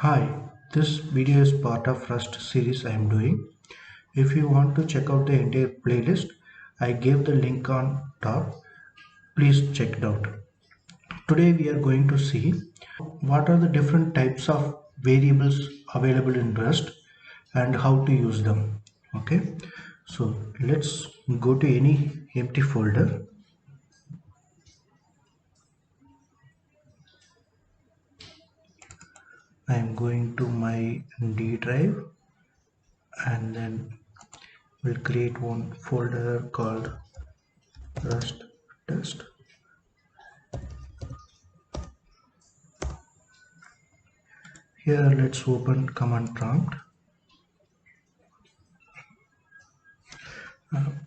Hi, this video is part of Rust series I am doing. If you want to check out the entire playlist, I gave the link on top. Please check it out. Today we are going to see what are the different types of variables available in Rust and how to use them. Okay, so let's go to any empty folder. I am going to my D drive and then we'll create one folder called Rust test. Here let's open command prompt.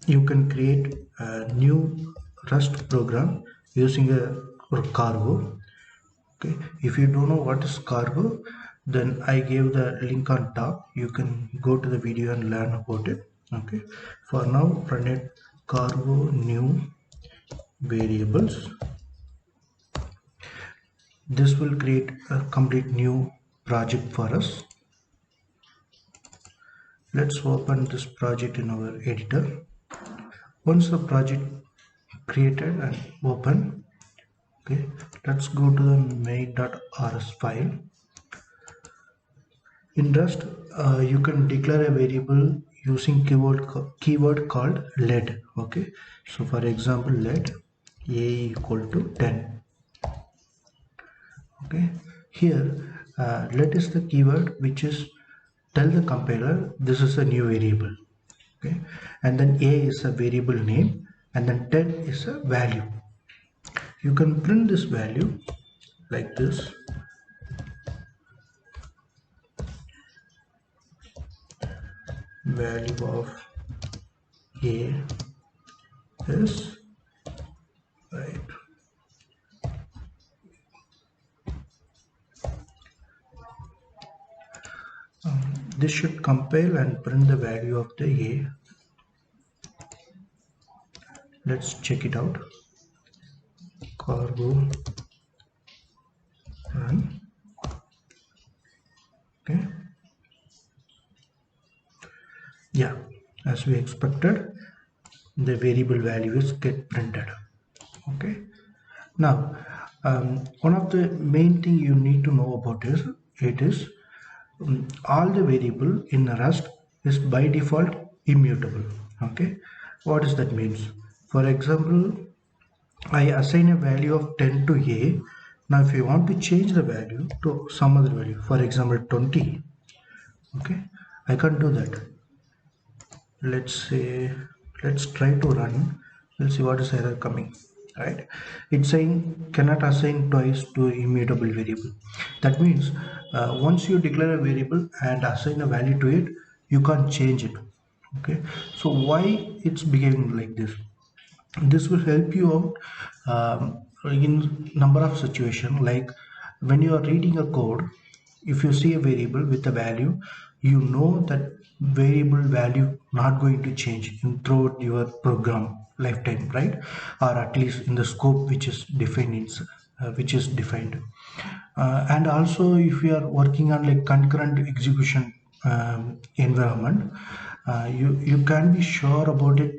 You can create a new Rust program using a cargo. Okay, if you don't know what is cargo, then I gave the link on top. You can go to the video and learn about it. Okay, for now run it cargo new variables. This will create a complete new project for us. Let's open this project in our editor. Once the project created and open, okay, let's go to the main.rs file. In Rust, you can declare a variable using keyword called let. Okay, so for example, let a equal to 10. Okay, here let is the keyword which is tell the compiler this is a new variable. Okay, and then a is a variable name and then 10 is a value. You can print this value like this. Value of a is right. This should compile and print the value of the a. Let's check it out. Cargo run. Okay, yeah, as we expected, the variable values get printed. Okay, now one of the main thing you need to know about is all the variable in Rust is by default immutable. Okay, what does that means? For example, I assign a value of 10 to a. Now if you want to change the value to some other value, for example 20, okay, I can't do that. Let's say, let's try to run. We'll see what is error coming. Right, it's saying cannot assign twice to immutable variable. That means once you declare a variable and assign a value to it, you can't change it. Okay, so why it's behaving like this? This will help you out in number of situations, like when you are reading a code. If you see a variable with a value, you know that variable value not going to change in throughout your program lifetime, right? Or at least in the scope which is defined and also if you are working on like concurrent execution environment, you can be sure about it.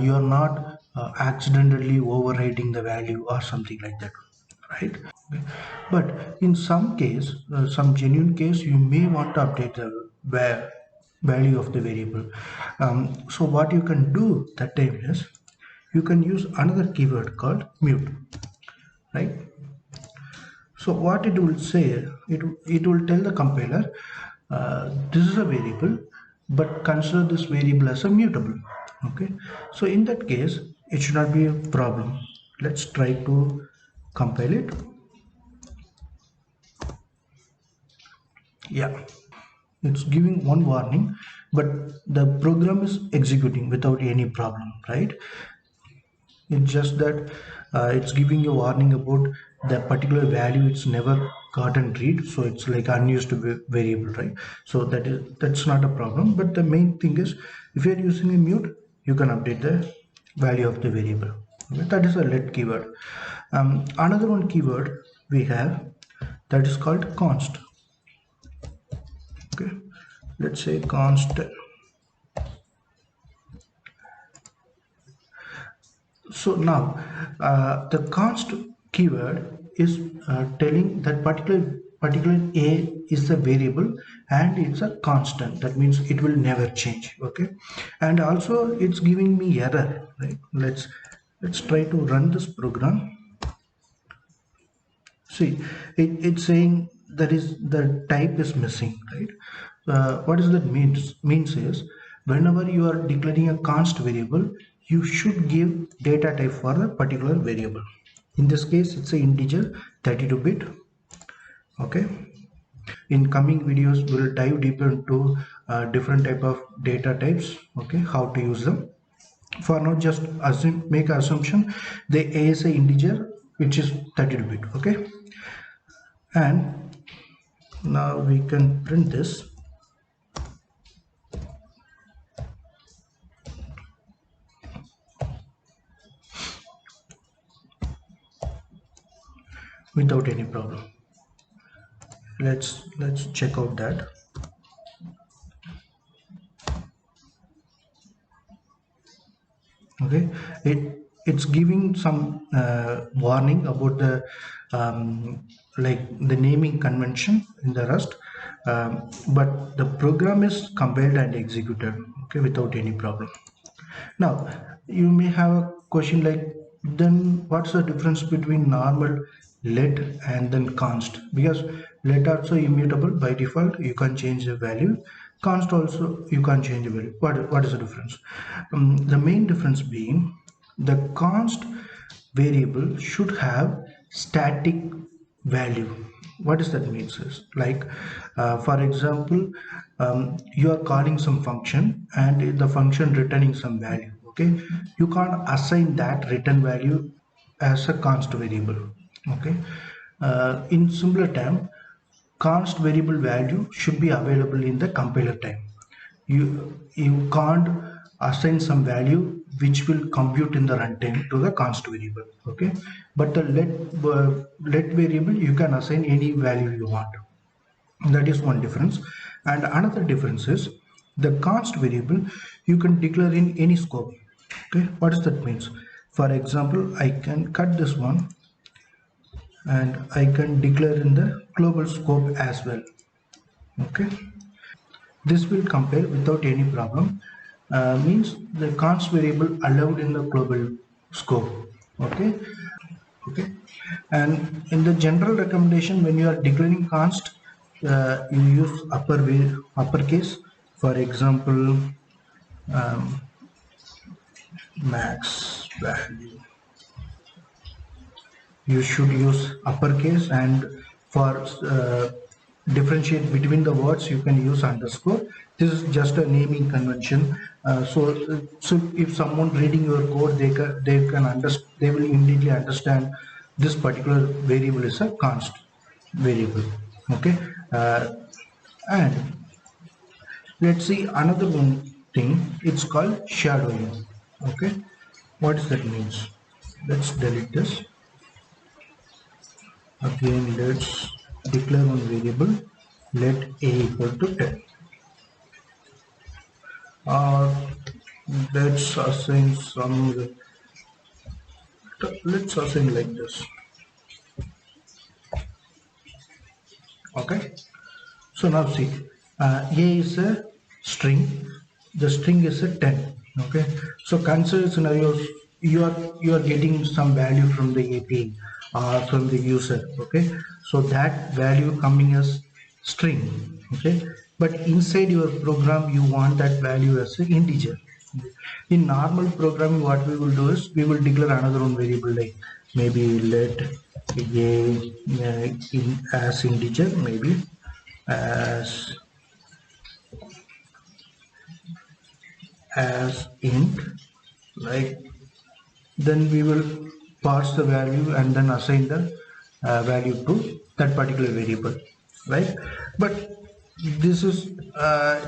You are not accidentally overriding the value or something like that, right? But in some case, some genuine case, you may want to update the value of the variable. So what you can do that time is you can use another keyword called mute, right? So what it will say, it will tell the compiler this is a variable, but consider this variable as a mutable. Okay, so in that case it should not be a problem. Let's try to compile it. Yeah, it's giving one warning, but the program is executing without any problem, right? It's just that it's giving a warning about the particular value it's never gotten read, so it's like unused variable, right? So that's not a problem. But the main thing is if you're using a mute, you can update the value of the variable. Okay? That is a let keyword. Another one keyword we have that is called const. Okay, let's say const. So now the const keyword is telling that particular a is a variable and it's a constant. That means it will never change. Okay, and also it's giving me error. Right? Let's try to run this program. See, it's saying that is the type is missing, right? What does that means? Means is whenever you are declaring a const variable, you should give data type for the particular variable. In this case, it's a integer 32-bit. Okay. In coming videos, we'll dive deeper into different type of data types. Okay, how to use them. For now, just assume make an assumption the a is a integer which is 32-bit. Okay, and now we can print this without any problem. Let's check out that. Okay, it's giving some warning about the like the naming convention in the Rust, but the program is compiled and executed. Okay, without any problem. Now, you may have a question like, then what's the difference between normal let and then const? Because let also immutable by default, you can change the value. Const also you can't change the value. What is the difference? The main difference being the const variable should have static value. What does that mean is like for example, you are calling some function and the function returning some value. Okay, you can't assign that return value as a const variable. Okay, in similar term, const variable value should be available in the compiler time. You can't assign some value which will compute in the runtime to the const variable. Okay, but the let variable you can assign any value you want. That is one difference. And another difference is the const variable you can declare in any scope. Okay, what does that means? For example, I can cut this one and I can declare in the global scope as well. Okay, this will compare without any problem. Means the const variable allowed in the global scope. Okay, okay. And in the general recommendation, when you are declaring const, you use uppercase. For example, um, max value. You should use uppercase, and for differentiate between the words you can use underscore. This is just a naming convention. So if someone reading your code, they will immediately understand this particular variable is a const variable. Okay, and let's see another one thing. It's called shadowing. Okay, what does that means? Let's delete this. Again, let's declare one variable, let a equal to 10. Or let's assign some, let's assign like this. Okay. So now see, a is a string, the string is a 10. Okay. So consider scenarios, you are getting some value from the API or from the user. Okay. So that value coming as string. Okay. But inside your program, you want that value as an integer. In normal programming, what we will do is we will declare another one variable like maybe let a as integer, maybe as int, like then we will pass the value and then assign the value to that particular variable, right? But this is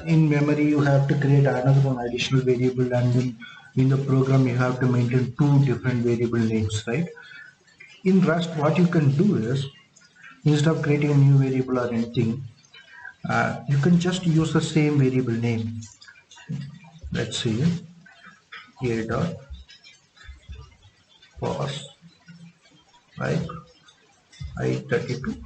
in memory, you have to create another one additional variable, and then in the program you have to maintain two different variable names, right? In Rust, what you can do is instead of creating a new variable or anything, You can just use the same variable name. Let's see, a dot pos like I32.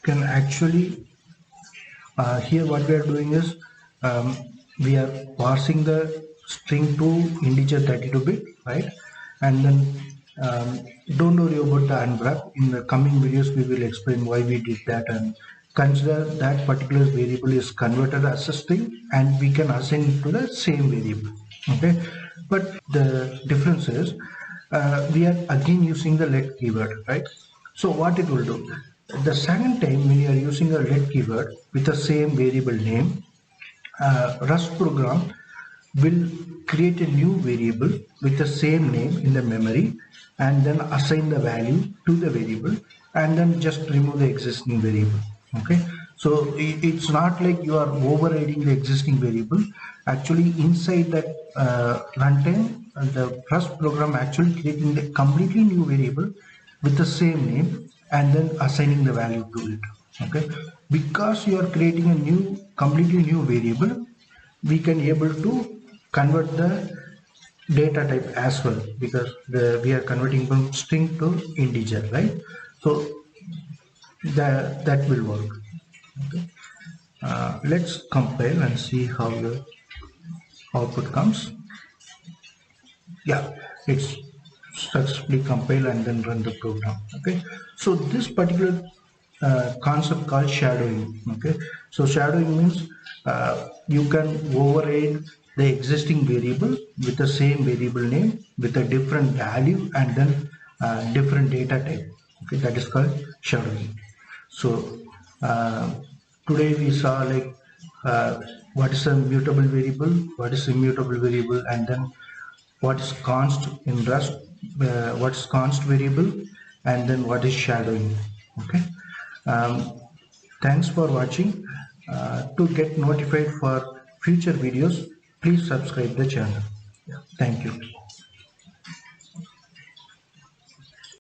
Can actually here what we are doing is we are parsing the string to integer 32-bit, right? And then don't worry about the unwrap. In the coming videos we will explain why we did that, and consider that particular variable is converted as a string and we can assign it to the same variable. Okay, but the difference is we are again using the let keyword, right? So what it will do, the second time when you are using a let keyword with the same variable name, Rust program will create a new variable with the same name in the memory and then assign the value to the variable and then just remove the existing variable. Okay, so it's not like you are overriding the existing variable. Actually inside that runtime, the Rust program actually creating the completely new variable with the same name and then assigning the value to it. Okay, because you are creating a new completely new variable, we can able to convert the data type as well, because we are converting from string to integer, right? So that will work. Okay. Let's compile and see how the output comes. Yeah, it's successfully compile and then run the program. Okay, so this particular concept called shadowing. Okay, so shadowing means you can override the existing variable with the same variable name with a different value and then different data type. Okay, that is called shadowing. So uh, today we saw like what is a mutable variable, what is immutable variable, and then what is const in Rust, what is const variable, and then what is shadowing. Okay. Um, Thanks for watching. To get notified for future videos, please subscribe the channel. Yeah. Thank you.